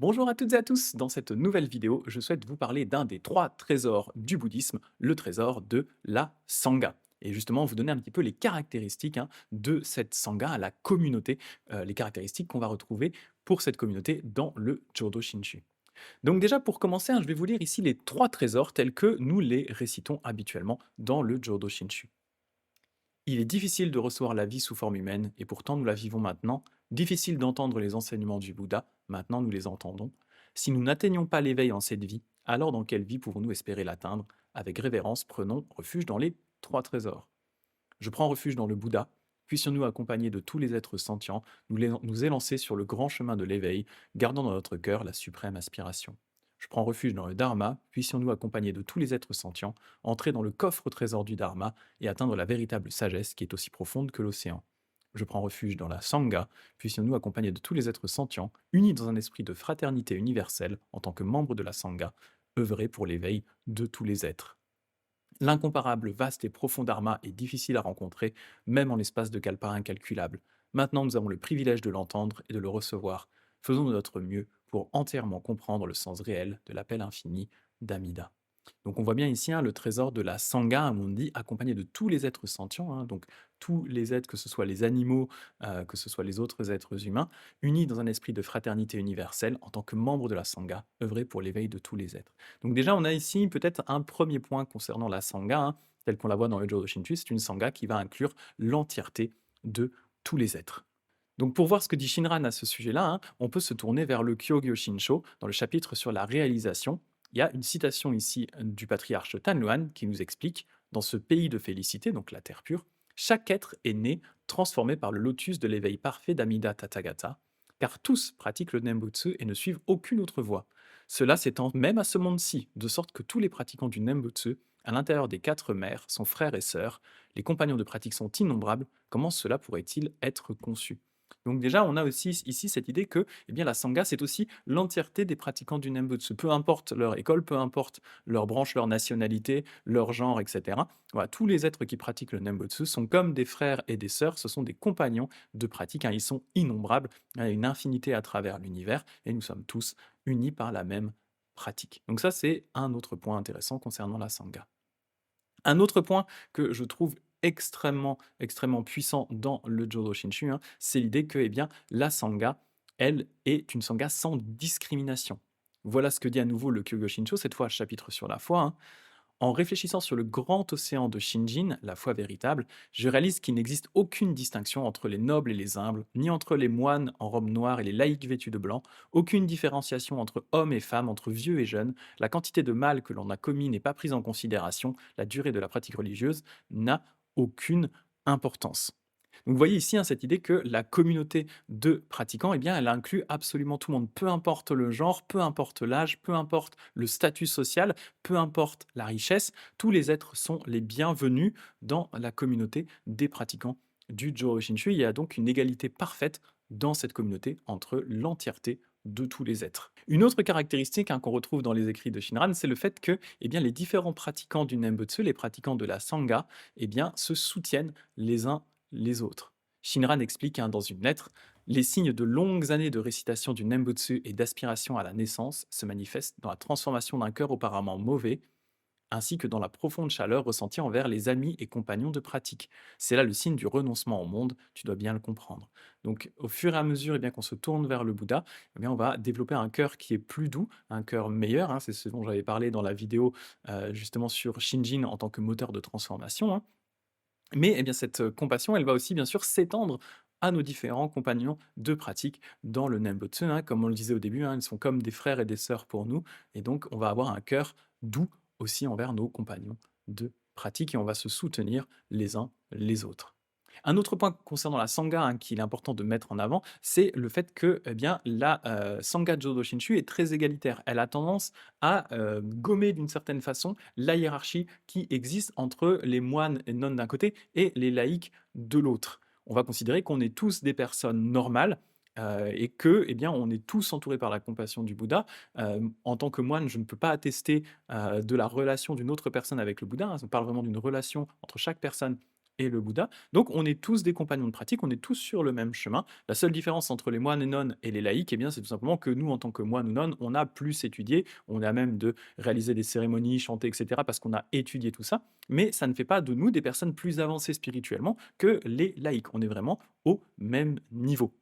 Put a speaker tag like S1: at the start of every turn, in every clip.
S1: Bonjour à toutes et à tous, dans cette nouvelle vidéo, je souhaite vous parler d'un des trois trésors du bouddhisme, le trésor de la Sangha. Et justement, vous donner un petit peu les caractéristiques de cette Sangha, la communauté, les caractéristiques qu'on va retrouver pour cette communauté dans le Jodo Shinshu. Donc déjà, pour commencer, je vais vous lire ici les trois trésors tels que nous les récitons habituellement dans le Jodo Shinshu. Il est difficile de recevoir la vie sous forme humaine, et pourtant nous la vivons maintenant. Difficile d'entendre les enseignements du Bouddha, maintenant nous les entendons. Si nous n'atteignons pas l'éveil en cette vie, alors dans quelle vie pouvons-nous espérer l'atteindre? Avec révérence, prenons refuge dans les trois trésors. Je prends refuge dans le Bouddha. Puissions-nous, accompagnés de tous les êtres sentients, nous élancer sur le grand chemin de l'éveil, gardant dans notre cœur la suprême aspiration. Je prends refuge dans le Dharma. Puissions-nous, accompagnés de tous les êtres sentients, entrer dans le coffre au trésor du Dharma et atteindre la véritable sagesse qui est aussi profonde que l'océan. Je prends refuge dans la Sangha. Puissions-nous, accompagnés de tous les êtres sentients, unis dans un esprit de fraternité universelle en tant que membres de la Sangha, œuvrer pour l'éveil de tous les êtres. L'incomparable, vaste et profond Dharma est difficile à rencontrer, même en l'espace de kalpa incalculable. Maintenant, nous avons le privilège de l'entendre et de le recevoir. Faisons de notre mieux pour entièrement comprendre le sens réel de l'appel infini d'Amida. Donc on voit bien ici le trésor de la Sangha, où on dit accompagné de tous les êtres sentients, donc tous les êtres, que ce soit les animaux, que ce soit les autres êtres humains, unis dans un esprit de fraternité universelle en tant que membres de la Sangha, œuvrer pour l'éveil de tous les êtres. Donc déjà, on a ici peut-être un premier point concernant la Sangha, telle qu'on la voit dans le Jodo Shinchu, c'est une Sangha qui va inclure l'entièreté de tous les êtres. Donc pour voir ce que dit Shinran à ce sujet-là, on peut se tourner vers le Kyogyo Shinsho, dans le chapitre sur la réalisation. Il y a une citation ici du patriarche Tanluan qui nous explique: dans ce pays de félicité, donc la terre pure, chaque être est né, transformé par le lotus de l'éveil parfait d'Amida Tathagata, car tous pratiquent le Nembutsu et ne suivent aucune autre voie. Cela s'étend même à ce monde-ci, de sorte que tous les pratiquants du Nembutsu, à l'intérieur des quatre mers, sont frères et sœurs. Les compagnons de pratique sont innombrables. Comment cela pourrait-il être conçu? Donc déjà, on a aussi ici cette idée que la Sangha, c'est aussi l'entièreté des pratiquants du Nembutsu. Peu importe leur école, peu importe leur branche, leur nationalité, leur genre, etc. Voilà, tous les êtres qui pratiquent le Nembutsu sont comme des frères et des sœurs, ce sont des compagnons de pratique, ils sont innombrables, il y a une infinité à travers l'univers, et nous sommes tous unis par la même pratique. Donc ça, c'est un autre point intéressant concernant la Sangha. Un autre point que je trouve extrêmement, extrêmement puissant dans le Jodo Shinshu, c'est l'idée que la Sangha, elle, est une Sangha sans discrimination. Voilà ce que dit à nouveau le Kyogo Shinsho, cette fois chapitre sur la foi. En réfléchissant sur le grand océan de Shinjin, la foi véritable, je réalise qu'il n'existe aucune distinction entre les nobles et les humbles, ni entre les moines en robe noire et les laïcs vêtus de blanc, aucune différenciation entre hommes et femmes, entre vieux et jeunes, la quantité de mal que l'on a commis n'est pas prise en considération, la durée de la pratique religieuse n'a aucune importance. Donc vous voyez ici cette idée que la communauté de pratiquants, elle inclut absolument tout le monde, peu importe le genre, peu importe l'âge, peu importe le statut social, peu importe la richesse, tous les êtres sont les bienvenus dans la communauté des pratiquants du Jodo Shinshu. Il y a donc une égalité parfaite dans cette communauté entre l'entièreté de tous les êtres. Une autre caractéristique qu'on retrouve dans les écrits de Shinran, c'est le fait que les différents pratiquants du Nembutsu, les pratiquants de la Sangha, se soutiennent les uns les autres. Shinran explique dans une lettre: les signes de longues années de récitation du Nembutsu et d'aspiration à la naissance se manifestent dans la transformation d'un cœur auparavant mauvais, ainsi que dans la profonde chaleur ressentie envers les amis et compagnons de pratique. C'est là le signe du renoncement au monde, tu dois bien le comprendre. Donc au fur et à mesure qu'on se tourne vers le Bouddha, on va développer un cœur qui est plus doux, un cœur meilleur, c'est ce dont j'avais parlé dans la vidéo justement sur Shinjin en tant que moteur de transformation. Mais cette compassion, elle va aussi bien sûr s'étendre à nos différents compagnons de pratique dans le Nembutsu. Comme on le disait au début, ils sont comme des frères et des sœurs pour nous, et donc on va avoir un cœur doux aussi envers nos compagnons de pratique, et on va se soutenir les uns les autres. Un autre point concernant la Sangha qu'il est important de mettre en avant, c'est le fait que la Sangha Jodo Shinshu est très égalitaire. Elle a tendance à gommer d'une certaine façon la hiérarchie qui existe entre les moines et nonnes d'un côté et les laïcs de l'autre. On va considérer qu'on est tous des personnes normales, et que, on est tous entourés par la compassion du Bouddha. En tant que moine, je ne peux pas attester de la relation d'une autre personne avec le Bouddha. On parle vraiment d'une relation entre chaque personne et le Bouddha. Donc on est tous des compagnons de pratique, on est tous sur le même chemin. La seule différence entre les moines et nonnes et les laïcs, eh bien, c'est tout simplement que nous, en tant que moines ou nonnes, on a plus étudié, on a même de réaliser des cérémonies, chanter, etc., parce qu'on a étudié tout ça. Mais ça ne fait pas de nous des personnes plus avancées spirituellement que les laïcs. On est vraiment au même niveau.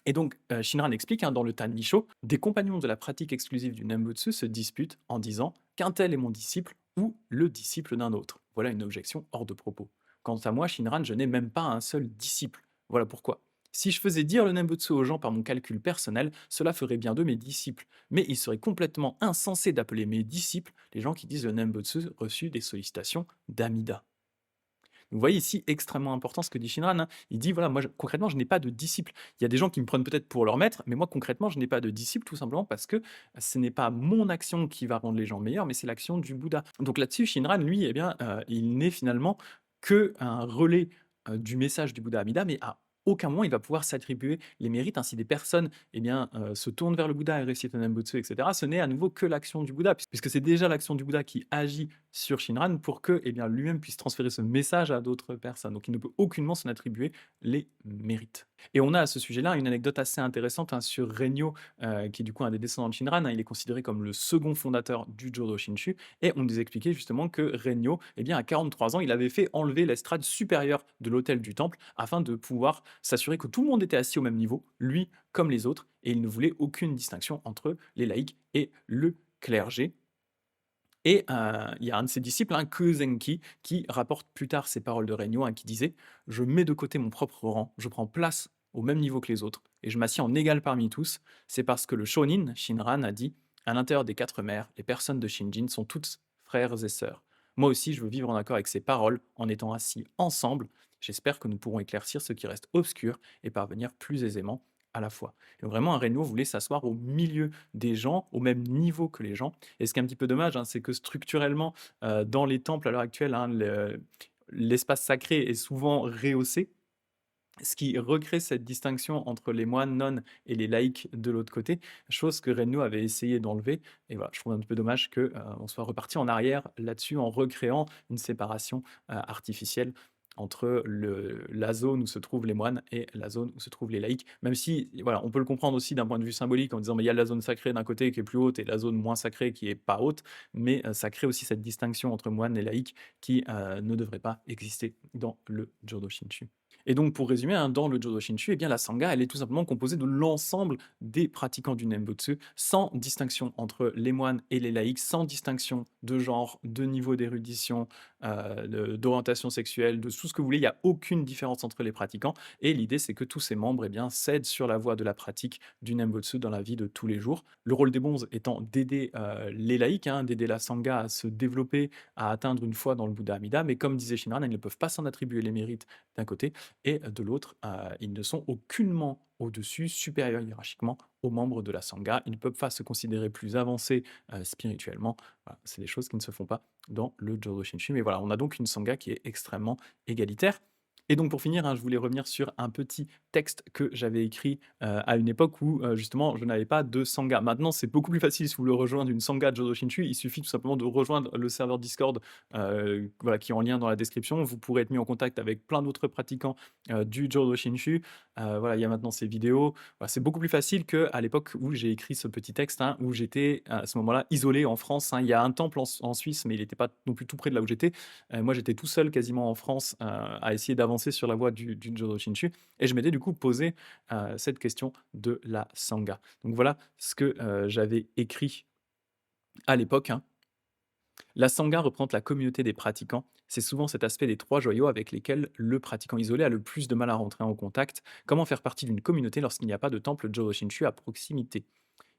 S1: Et donc, Shinran explique, hein, dans le Tannisho, des compagnons de la pratique exclusive du Nembutsu se disputent en disant qu'un tel est mon disciple ou le disciple d'un autre. Voilà une objection hors de propos. Quant à moi, Shinran, je n'ai même pas un seul disciple. Voilà pourquoi. Si je faisais dire le Nembutsu aux gens par mon calcul personnel, cela ferait bien d'eux mes disciples. Mais il serait complètement insensé d'appeler mes disciples les gens qui disent le Nembutsu reçu des sollicitations d'Amida. Vous voyez ici, extrêmement important ce que dit Shinran, hein. Il dit, voilà, moi, concrètement, je n'ai pas de disciple. Il y a des gens qui me prennent peut-être pour leur maître, mais moi, concrètement, je n'ai pas de disciple, tout simplement parce que ce n'est pas mon action qui va rendre les gens meilleurs, mais c'est l'action du Bouddha. Donc là-dessus, Shinran, lui, eh bien, il n'est finalement qu'un relais du message du Bouddha Amida, mais à aucun moment il va pouvoir s'attribuer les mérites. Ainsi, des personnes eh bien, se tournent vers le Bouddha et récitent un Nembutsu, etc. Ce n'est à nouveau que l'action du Bouddha, puisque c'est déjà l'action du Bouddha qui agit sur Shinran pour que eh bien, lui-même puisse transférer ce message à d'autres personnes. Donc il ne peut aucunement s'en attribuer les mérites. Et on a à ce sujet-là une anecdote assez intéressante, hein, sur Renyo, qui est du coup un des descendants de Shinran, hein. Il est considéré comme le second fondateur du Jodo Shinshu, et on nous expliquait justement que Renyo, eh bien, à 43 ans, il avait fait enlever l'estrade supérieure de l'autel du temple afin de pouvoir s'assurer que tout le monde était assis au même niveau, lui comme les autres, et il ne voulait aucune distinction entre les laïcs et le clergé. Et il y a un de ses disciples, hein, Kuzenki, qui rapporte plus tard ces paroles de Renyo, hein, qui disait « Je mets de côté mon propre rang, je prends place au même niveau que les autres, et je m'assieds en égal parmi tous. C'est parce que le Shonin, Shinran, a dit « À l'intérieur des quatre mers, les personnes de Shinjin sont toutes frères et sœurs. Moi aussi, je veux vivre en accord avec ces paroles, en étant assis ensemble. J'espère que nous pourrons éclaircir ce qui reste obscur et parvenir plus aisément à la fois. » Et vraiment, un Renyo voulait s'asseoir au milieu des gens, au même niveau que les gens. Et ce qui est un petit peu dommage, hein, c'est que structurellement, dans les temples à l'heure actuelle, hein, l'espace sacré est souvent rehaussé, ce qui recrée cette distinction entre les moines, nonnes et les laïcs de l'autre côté, chose que Renno avait essayé d'enlever. Et voilà, je trouve un peu dommage qu'on soit reparti en arrière là-dessus en recréant une séparation artificielle entre la zone où se trouvent les moines et la zone où se trouvent les laïcs, même si voilà, on peut le comprendre aussi d'un point de vue symbolique en disant mais il y a la zone sacrée d'un côté qui est plus haute et la zone moins sacrée qui est pas haute, mais ça crée aussi cette distinction entre moines et laïcs qui ne devrait pas exister dans le Jodo Shinshu. Et donc, pour résumer, hein, dans le Jodo Shinshu, eh bien, la Sangha, elle est tout simplement composée de l'ensemble des pratiquants du Nembutsu, sans distinction entre les moines et les laïcs, sans distinction de genre, de niveau d'érudition, d'orientation sexuelle, de tout ce que vous voulez. Il n'y a aucune différence entre les pratiquants. Et l'idée, c'est que tous ces membres eh bien, cèdent sur la voie de la pratique du Nembutsu dans la vie de tous les jours. Le rôle des bonzes étant d'aider les laïcs, hein, d'aider la Sangha à se développer, à atteindre une foi dans le Bouddha Amida. Mais comme disait Shinran, ils ne peuvent pas s'en attribuer les mérites d'un côté, et de l'autre, ils ne sont aucunement au-dessus, supérieurs hiérarchiquement aux membres de la Sangha. Ils ne peuvent pas se considérer plus avancés spirituellement. Voilà, c'est des choses qui ne se font pas dans le Jodo Shinshu. Mais voilà, on a donc une Sangha qui est extrêmement égalitaire. Et donc pour finir, hein, je voulais revenir sur un petit texte que j'avais écrit à une époque où justement je n'avais pas de Sangha. Maintenant, c'est beaucoup plus facile si vous voulez rejoindre une Sangha Jodo Shinshu. Il suffit tout simplement de rejoindre le serveur Discord voilà, qui est en lien dans la description. Vous pourrez être mis en contact avec plein d'autres pratiquants du Jodo Shinshu. Voilà, il y a maintenant ces vidéos. Voilà, c'est beaucoup plus facile qu'à l'époque où j'ai écrit ce petit texte, hein, où j'étais à ce moment-là isolé en France, hein. Il y a un temple en Suisse, mais il n'était pas non plus tout près de là où j'étais. Moi, j'étais tout seul quasiment en France à essayer d'avancer sur la voie du Jodo Shinshu. Et je m'étais du coup posé cette question de la Sangha. Donc voilà ce que j'avais écrit à l'époque, hein. La Sangha représente la communauté des pratiquants. C'est souvent cet aspect des trois joyaux avec lesquels le pratiquant isolé a le plus de mal à rentrer en contact. Comment faire partie d'une communauté lorsqu'il n'y a pas de temple Jodo Shinshu à proximité?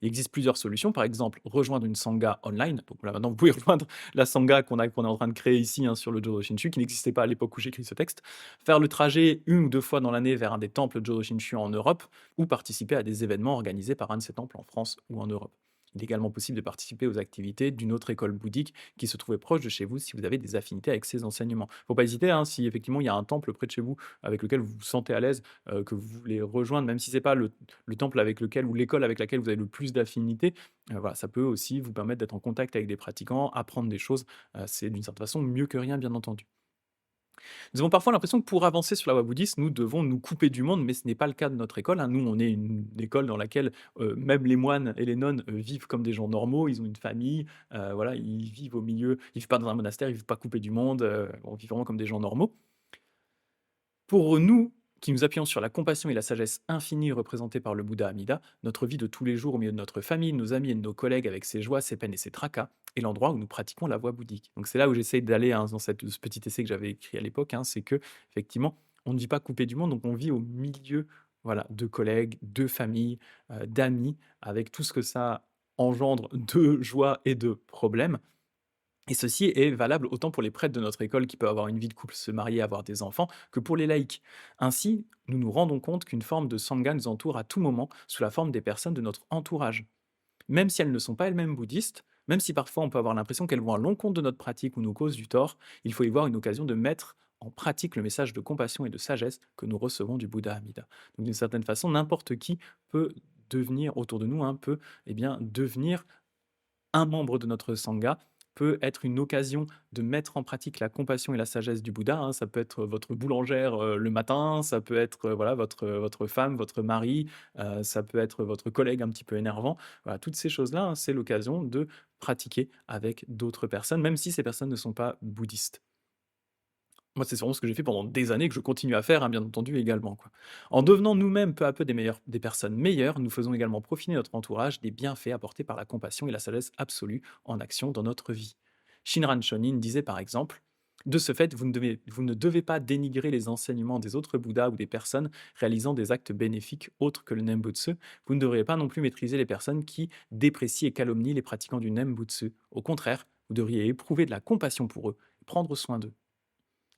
S1: Il existe plusieurs solutions, par exemple rejoindre une Sangha online. Donc là maintenant vous pouvez rejoindre la Sangha qu'on est en train de créer ici, hein, sur le Jodo Shinshu, qui n'existait pas à l'époque où j'écris ce texte. Faire le trajet une ou deux fois dans l'année vers un des temples Jodo Shinshu en Europe, ou participer à des événements organisés par un de ces temples en France ou en Europe. Il est également possible de participer aux activités d'une autre école bouddhique qui se trouvait proche de chez vous si vous avez des affinités avec ces enseignements. Il ne faut pas hésiter, hein, si effectivement il y a un temple près de chez vous avec lequel vous vous sentez à l'aise, que vous voulez rejoindre, même si ce n'est pas le temple avec lequel ou l'école avec laquelle vous avez le plus d'affinités, voilà, ça peut aussi vous permettre d'être en contact avec des pratiquants, apprendre des choses. C'est d'une certaine façon mieux que rien, bien entendu. Nous avons parfois l'impression que pour avancer sur la voie bouddhiste, nous devons nous couper du monde, mais ce n'est pas le cas de notre école, hein. Nous, on est une école dans laquelle, même les moines et les nonnes, vivent comme des gens normaux. Ils ont une famille, voilà, ils vivent au milieu, ils vivent pas dans un monastère, ils vivent pas coupés du monde, on vit vraiment comme des gens normaux. Pour nous, qui nous appuyons sur la compassion et la sagesse infinie représentée par le Bouddha Amida, notre vie de tous les jours au milieu de notre famille, de nos amis et de nos collègues avec ses joies, ses peines et ses tracas, est l'endroit où nous pratiquons la voie bouddhique. Donc c'est là où j'essaye d'aller, hein, dans ce petit essai que j'avais écrit à l'époque, hein, c'est que effectivement, on ne vit pas coupé du monde, donc on vit au milieu, voilà, de collègues, de familles, d'amis, avec tout ce que ça engendre de joie et de problèmes. Et ceci est valable autant pour les prêtres de notre école qui peuvent avoir une vie de couple, se marier, avoir des enfants, que pour les laïcs. Ainsi, nous nous rendons compte qu'une forme de sangha nous entoure à tout moment sous la forme des personnes de notre entourage. Même si elles ne sont pas elles-mêmes bouddhistes, même si parfois on peut avoir l'impression qu'elles vont à l'encontre de notre pratique ou nous causent du tort, il faut y voir une occasion de mettre en pratique le message de compassion et de sagesse que nous recevons du Bouddha Amida. Donc d'une certaine façon, n'importe qui peut devenir autour de nous, hein, peut devenir un membre de notre sangha, peut être une occasion de mettre en pratique la compassion et la sagesse du Bouddha, hein. Ça peut être votre boulangère, le matin, ça peut être, voilà, votre femme, votre mari, ça peut être votre collègue un petit peu énervant. Voilà, toutes ces choses-là, hein, c'est l'occasion de pratiquer avec d'autres personnes, même si ces personnes ne sont pas bouddhistes. Moi, c'est vraiment ce que j'ai fait pendant des années, que je continue à faire, hein, bien entendu également, quoi. En devenant nous-mêmes peu à peu des personnes meilleures, nous faisons également profiter notre entourage des bienfaits apportés par la compassion et la sagesse absolue en action dans notre vie. Shinran Shonin disait par exemple: de ce fait, vous ne devez pas dénigrer les enseignements des autres Bouddhas ou des personnes réalisant des actes bénéfiques autres que le Nembutsu. Vous ne devriez pas non plus maîtriser les personnes qui déprécient et calomnient les pratiquants du Nembutsu. Au contraire, vous devriez éprouver de la compassion pour eux et prendre soin d'eux.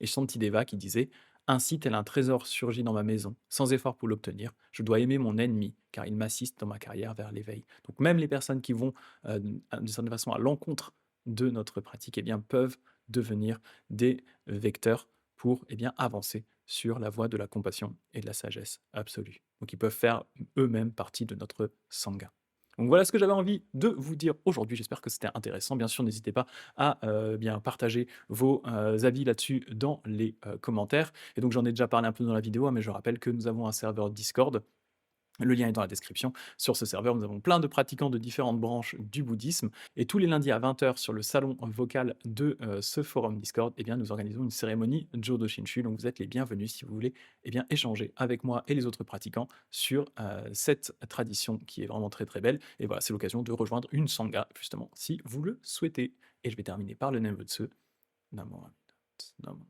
S1: Et Shantideva qui disait: ainsi tel un trésor surgit dans ma maison, sans effort pour l'obtenir. Je dois aimer mon ennemi, car il m'assiste dans ma carrière vers l'éveil. Donc même les personnes qui vont d'une certaine façon à l'encontre de notre pratique, eh bien, peuvent devenir des vecteurs pour, eh bien, avancer sur la voie de la compassion et de la sagesse absolue. Donc ils peuvent faire eux-mêmes partie de notre sangha. Donc voilà ce que j'avais envie de vous dire aujourd'hui. J'espère que c'était intéressant. Bien sûr, n'hésitez pas à bien partager vos avis là-dessus dans les commentaires. Et donc j'en ai déjà parlé un peu dans la vidéo, hein, mais je rappelle que nous avons un serveur Discord. Le lien est dans la description. Sur ce serveur, nous avons plein de pratiquants de différentes branches du bouddhisme. Et tous les lundis à 20h sur le salon vocal de ce forum Discord, eh bien, nous organisons une cérémonie Jodo Shinshu. Donc vous êtes les bienvenus si vous voulez, eh bien, échanger avec moi et les autres pratiquants sur cette tradition qui est vraiment très très belle. Et voilà, c'est l'occasion de rejoindre une sangha, justement, si vous le souhaitez. Et je vais terminer par le Nembutsu. Namo Amida Namo.